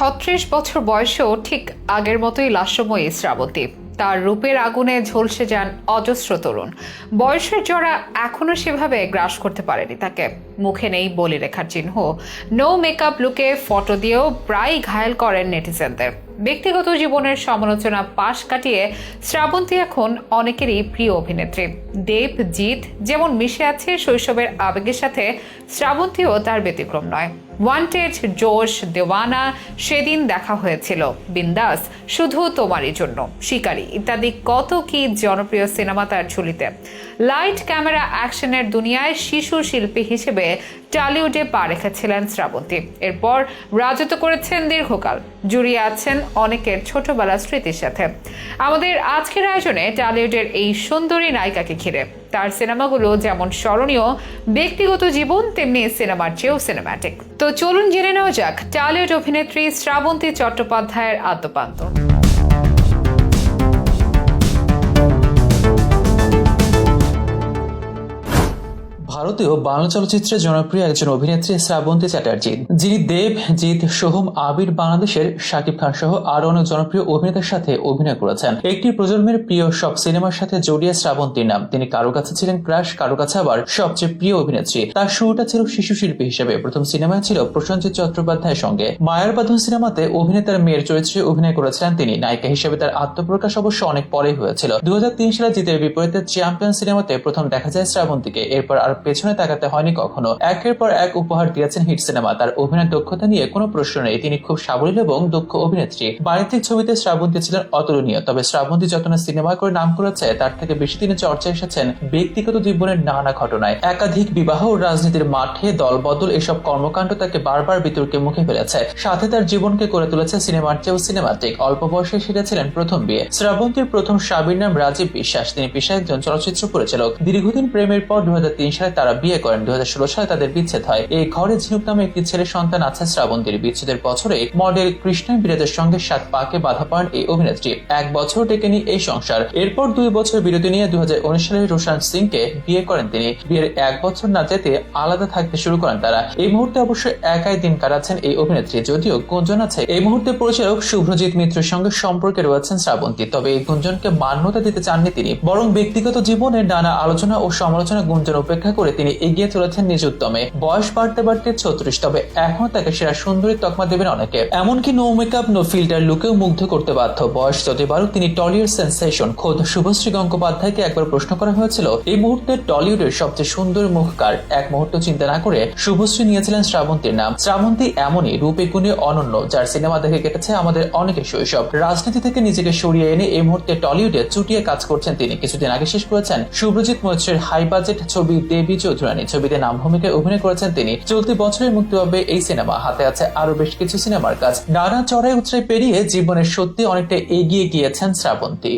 ৩৬ বছর বয়সেও ঠিক আগের মতোই লাস্যময়ী শ্রাবন্তী। তার রূপের আগুনে ঝলসে যান অজস্র তরুণ। বয়সের জোড়া এখনো সেভাবে গ্রাস করতে পারেনি তাকে। মুখে নেই বলিরেখার চিহ্ন, নো মেকআপ লুকে ফটো দিয়েও প্রায় ঘায়েল করেন নেটিজেনদের। ব্যক্তিগত জীবনের সমালোচনা পাশ কাটিয়ে শ্রাবন্তী এখন অনেকেরই প্রিয় অভিনেত্রী। দেব, জিৎ যেমন মিশে আছে শৈশবের আবেগের সাথে, শ্রাবন্তীও তার ব্যতিক্রম নয়। ওয়ান্টেড, জোশ, দেওয়ানা, সেদিন দেখা হয়েছিল, বিন্দাস, শুধু তোমারই জন্য, শিকারী ইত্যাদি কত কি জনপ্রিয় সিনেমা তার ঝুলিতে। লাইট, ক্যামেরা, অ্যাকশনের দুনিয়ায় শিশু শিল্পী হিসেবে টলিউডে পা রেখেছিলেন শ্রাবন্তী। এরপর রাজত্ব করেছেন দীর্ঘকাল, জড়িয়ে আছেন অনেকের ছোটবেলার স্মৃতির সাথে। আমাদের আজকের আয়োজনে টলিউডের এই সুন্দরী নায়িকাকে ঘিরে। তার সিনেমাগুলো যেমন স্মরণীয়, ব্যক্তিগত জীবন তেমনি সিনেমার চেয়েও সিনেম্যাটিক। তো চলুন জেনে নেওয়া যাক টলিউড অভিনেত্রী শ্রাবন্তী চট্টোপাধ্যায়ের আদ্যোপান্ত। ভারতীয় বাংলা চলচ্চিত্রে জনপ্রিয় একজন অভিনেত্রী শ্রাবন্তী চ্যাটার্জি, যিনি দেব, জিৎ, সোহম, আবির, বাংলাদেশের শাকিব খান সহ আরো অনেক জনপ্রিয় অভিনেতার সাথে অভিনয় করেছেন। একটি প্রজন্মের প্রিয় সব সিনেমার সাথে জড়িয়ে শ্রাবন্তীর নাম। তিনি কারো কাছে ছিলেন ক্রাশ, কারো কাছে আবার সবচেয়ে প্রিয় অভিনেত্রী। তার শুরুটা ছিল শিশু শিল্পী হিসেবে। প্রথম সিনেমা ছিল প্রসেনজিৎ চট্টোপাধ্যায়ের সঙ্গে। মায়ার বাঁধন সিনেমাতে অভিনেতার মেয়ের চরিত্রে অভিনয় করেছিলেন তিনি। নায়িকা হিসেবে তার আত্মপ্রকাশ অবশ্য অনেক পরেই হয়েছিল। 2003 সালে জিতের বিপরীতে চ্যাম্পিয়ন সিনেমাতে প্রথম দেখা যায় শ্রাবন্তীকে। এরপর আর পেছনে তাকাতে হয়নি কখনো। একের পর এক উপহার দিয়েছেন হিট সিনেমা। তার অভিনয় দক্ষতা নিয়ে কোনো প্রশ্ন নেই, তিনি খুব সাবলীল এবং দক্ষ অভিনেত্রী। বাণিজ্যিক ছবিতে শ্রাবন্তী ছিলেন অতুলনীয়। তবে শ্রাবন্তী যত না সিনেমা করে নাম করেছে, তার থেকে বেশি তিনি চর্চায় এসেছেন ব্যক্তিগত জীবনের নানা ঘটনায়। একাধিক বিবাহ ও রাজনীতির মাঠে দলবদল, এসব কর্মকাণ্ড তাকে বারবার বিতর্কের মুখে ফেলেছে। সাথে তার জীবনকে করে তুলেছে সিনেমার চেয়েও সিনেমাটিক। অল্প বয়সে সেরেছিলেন প্রথম বিয়ে। শ্রাবন্তীর প্রথম স্বামীর নাম রাজীব বিশ্বাস। তিনি পেশায় একজন চলচ্চিত্র পরিচালক। দীর্ঘদিন প্রেমের পর 2003 সালে তারা বিয়ে করেন। 2016 সালে তাদের বিচ্ছেদ হয়। এই ঘরে ঝিনুক নামে একটি ছেলে সন্তান আছে শ্রাবন্তীর। বিচ্ছেদের বছরে মডেল কৃষ্ণা বিরাজের সঙ্গে 7 পাকে বাধা পান এই অভিনেত্রী। 1 বছর টেকেনি এই সংসার। এরপর 2 বছর বিরতি নিয়ে 2019 সালে রোশান সিংকে বিয়ে করেন তিনি। বিয়ের 1 বছর না যেতে আলাদা থাকতে শুরু করেন তারা। এই মুহূর্তে অবশ্য একাই দিন কাটাচ্ছেন এই অভিনেত্রী। যদিও গুঞ্জন আছে এই মুহূর্তে পরিচালক শুভ্রজিৎ মিত্রের সঙ্গে সম্পর্কে রয়েছেন শ্রাবন্তী, তবে এই গুঞ্জনকে মান্যতা দিতে চাননি তিনি। বরং ব্যক্তিগত জীবনে নানা আলোচনা ও সমালোচনা গুঞ্জন উপেক্ষা করে তিনি এগিয়ে চলেছেন নিজ উদ্যমে। বয়স বাড়তে বাড়তে 36, তবে এখনো তাকে সেরা সুন্দরী তকমা দেবেন অনেকে। এমনকি নো মেকআপ, নো ফিল্টার লুকেও মুগ্ধ করতে বাধ্য। বয়স যতই বাড়ুক তিনি টলিউড সেন্সেশন। খোদ শুভশ্রী গঙ্গোপাধ্যায়কে একবার প্রশ্ন করা হয়েছিল, এই মুহূর্তে টলিউডের সবচেয়ে সুন্দর মুখ কার? এক মুহূর্ত চিন্তা না করে শুভশ্রী নিয়েছিলেন শ্রাবন্তীর নাম। শ্রাবন্তী এমনই রূপে গুণে অনন্য, যার সিনেমা দেখে কেটেছে আমাদের অনেকের শৈশব। রাজনীতি থেকে নিজেকে সরিয়ে এনে এই মুহূর্তে টলিউডে চুটিয়ে কাজ করছেন তিনি। কিছুদিন আগে শেষ করেছেন শুভ্রজিৎ মৈত্রের হাই বাজেট ছবি দেবী চৌধুরানী। ছবিতে নাম ভূমিকায় অভিনয় করেছেন তিনি। চলতি বছরের মুক্তি পাবে এই সিনেমা। হাতে আছে আরো বেশ কিছু সিনেমার কাজ। নানা চড়াই উতরাই পেরিয়ে জীবনের সত্যি অনেকটা এগিয়ে গিয়েছেন শ্রাবন্তী।